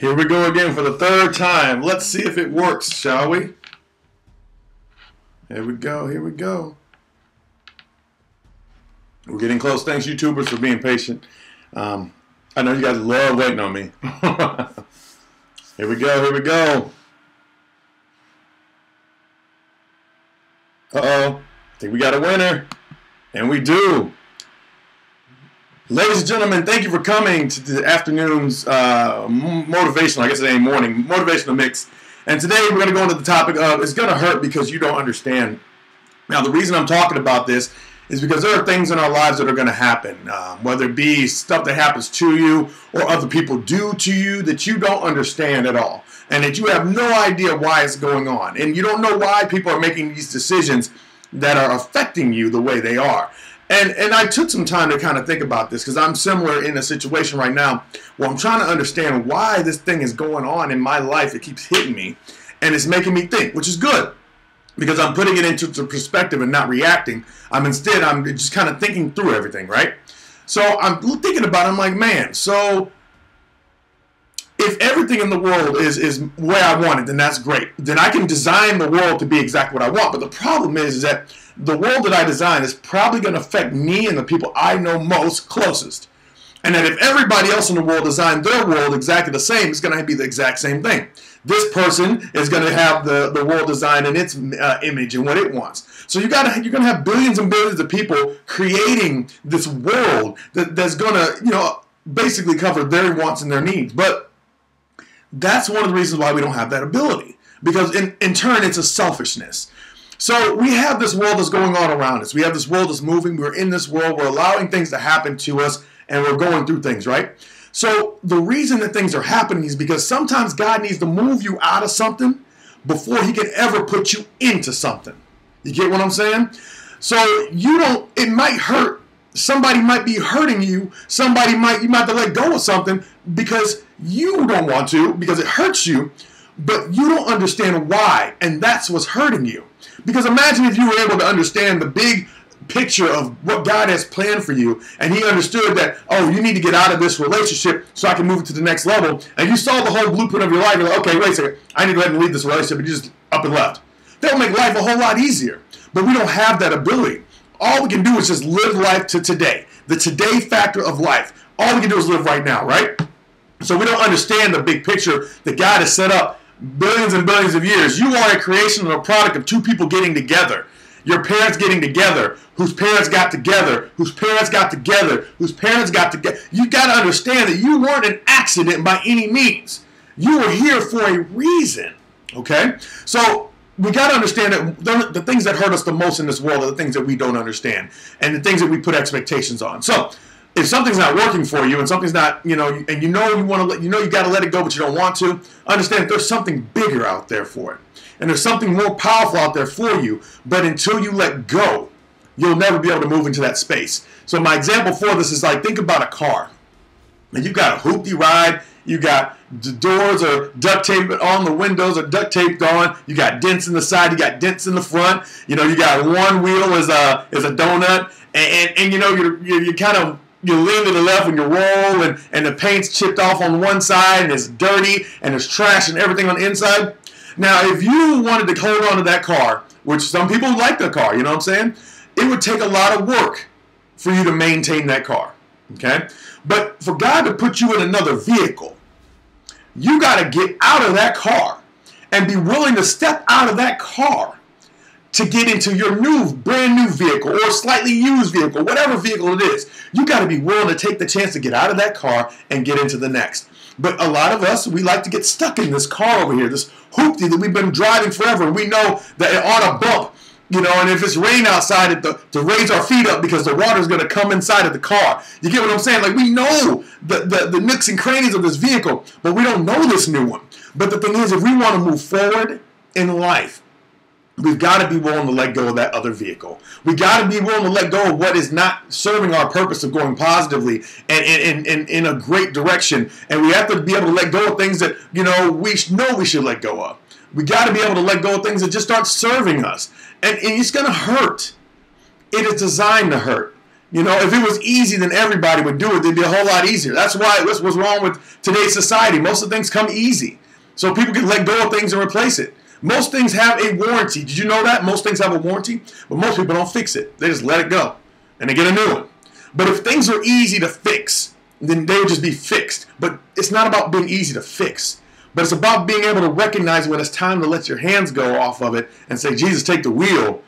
Here we go again for the third time. Let's see if it works, shall we? Here we go, here we go. We're getting close. Thanks, YouTubers, for being patient. I know you guys love waiting on me. Here we go, here we go. Uh-oh. I think we got a winner. And we do. Ladies and gentlemen, thank you for coming to the afternoon's motivational, I guess it ain't morning, motivational mix. And today we're going to go into the topic of it's going to hurt because you don't understand. Now, the reason I'm talking about this is because there are things in our lives that are going to happen, whether it be stuff that happens to you or other people do to you that you don't understand at all, and that you have no idea why it's going on. And you don't know why people are making these decisions that are affecting you the way they are. And I took some time to kind of think about this because I'm similar in a situation right now where I'm trying to understand why this thing is going on in my life. It keeps hitting me and it's making me think, which is good because I'm putting it into perspective and not reacting. I'm just kind of thinking through everything, right? So I'm thinking about it. I'm like, man, so if everything in the world is the way I want it, then that's great. Then I can design the world to be exactly what I want. But the problem is that the world that I design is probably going to affect me and the people I know most closest. And that if everybody else in the world designed their world exactly the same, it's going to be the exact same thing. This person is going to have the world designed in its image and what it wants. So you're going to have billions and billions of people creating this world that's going to, basically cover their wants and their needs. But that's one of the reasons why we don't have that ability. Because in turn, it's a selfishness. So we have this world that's going on around us. We have this world that's moving. We're in this world. We're allowing things to happen to us, and we're going through things, right? So the reason that things are happening is because sometimes God needs to move you out of something before he can ever put you into something. You get what I'm saying? So it might hurt. Somebody might be hurting you. You might have to let go of something because you don't want to, because it hurts you, but you don't understand why, and that's what's hurting you. Because imagine if you were able to understand the big picture of what God has planned for you, and he understood that, oh, you need to get out of this relationship so I can move to the next level, and you saw the whole blueprint of your life, you're like, okay, wait a second, I need to go ahead and leave this relationship, and you just up and left. That would make life a whole lot easier, but we don't have that ability. All we can do is just live life to today, the today factor of life. All we can do is live right now, right? So we don't understand the big picture that God has set up billions and billions of years. You are a creation and a product of two people getting together. Your parents getting together, whose parents got together, whose parents got together, whose parents got together. You got to understand that you weren't an accident by any means. You were here for a reason, okay? So we got to understand that the things that hurt us the most in this world are the things that we don't understand and the things that we put expectations on. So if something's not working for you and something's not, and you got to let it go, but you don't want to, understand that there's something bigger out there for it. And there's something more powerful out there for you. But until you let go, you'll never be able to move into that space. So my example for this is like, think about a car. And you've got a hoopty ride. You got the doors are duct taped on, the windows are duct taped on. You got dents in the side. You got dents in the front. You got one wheel is a donut. And you kind of, you lean to the left when you roll, and the paint's chipped off on one side, and it's dirty, and there's trash and everything on the inside. Now, if you wanted to hold on to that car, which some people like the car, you know what I'm saying? It would take a lot of work for you to maintain that car, okay? But for God to put you in another vehicle, you got to get out of that car and be willing to step out of that car to get into your brand new vehicle or slightly used vehicle, whatever vehicle it is. You got to be willing to take the chance to get out of that car and get into the next. But a lot of us, we like to get stuck in this car over here, this hoopty that we've been driving forever. And we know that on a bump, and if it's rain outside, to raise our feet up because the water is going to come inside of the car. You get what I'm saying? Like, we know the nooks and crannies of this vehicle, but we don't know this new one. But the thing is, if we want to move forward in life, we've got to be willing to let go of that other vehicle. We got to be willing to let go of what is not serving our purpose of going positively and in a great direction. And we have to be able to let go of things that, we should let go of. We got to be able to let go of things that just aren't serving us. And it's going to hurt. It is designed to hurt. You know, if it was easy, then everybody would do it. It'd be a whole lot easier. That's what's wrong with today's society. Most of the things come easy. So people can let go of things and replace it. Most things have a warranty. Did you know that? Most things have a warranty, but most people don't fix it. They just let it go, and they get a new one. But if things are easy to fix, then they would just be fixed. But it's not about being easy to fix, but it's about being able to recognize when it's time to let your hands go off of it and say, Jesus, take the wheel,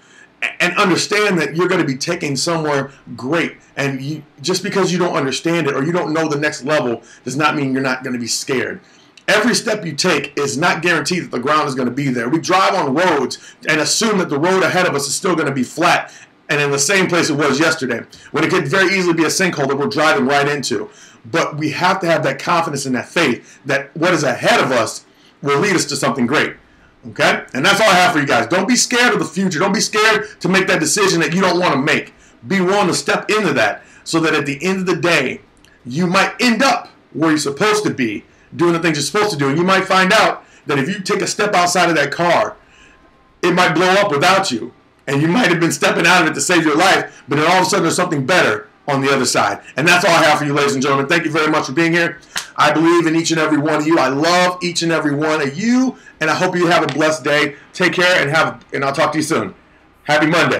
and understand that you're going to be taking somewhere great. And just because you don't understand it or you don't know the next level does not mean you're not going to be scared. Every step you take is not guaranteed that the ground is going to be there. We drive on roads and assume that the road ahead of us is still going to be flat and in the same place it was yesterday, when it could very easily be a sinkhole that we're driving right into. But we have to have that confidence and that faith that what is ahead of us will lead us to something great. Okay? And that's all I have for you guys. Don't be scared of the future. Don't be scared to make that decision that you don't want to make. Be willing to step into that so that at the end of the day, you might end up where you're supposed to be, doing the things you're supposed to do. And you might find out that if you take a step outside of that car, it might blow up without you. And you might have been stepping out of it to save your life, but then all of a sudden there's something better on the other side. And that's all I have for you, ladies and gentlemen. Thank you very much for being here. I believe in each and every one of you. I love each and every one of you, and I hope you have a blessed day. Take care, and I'll talk to you soon. Happy Monday.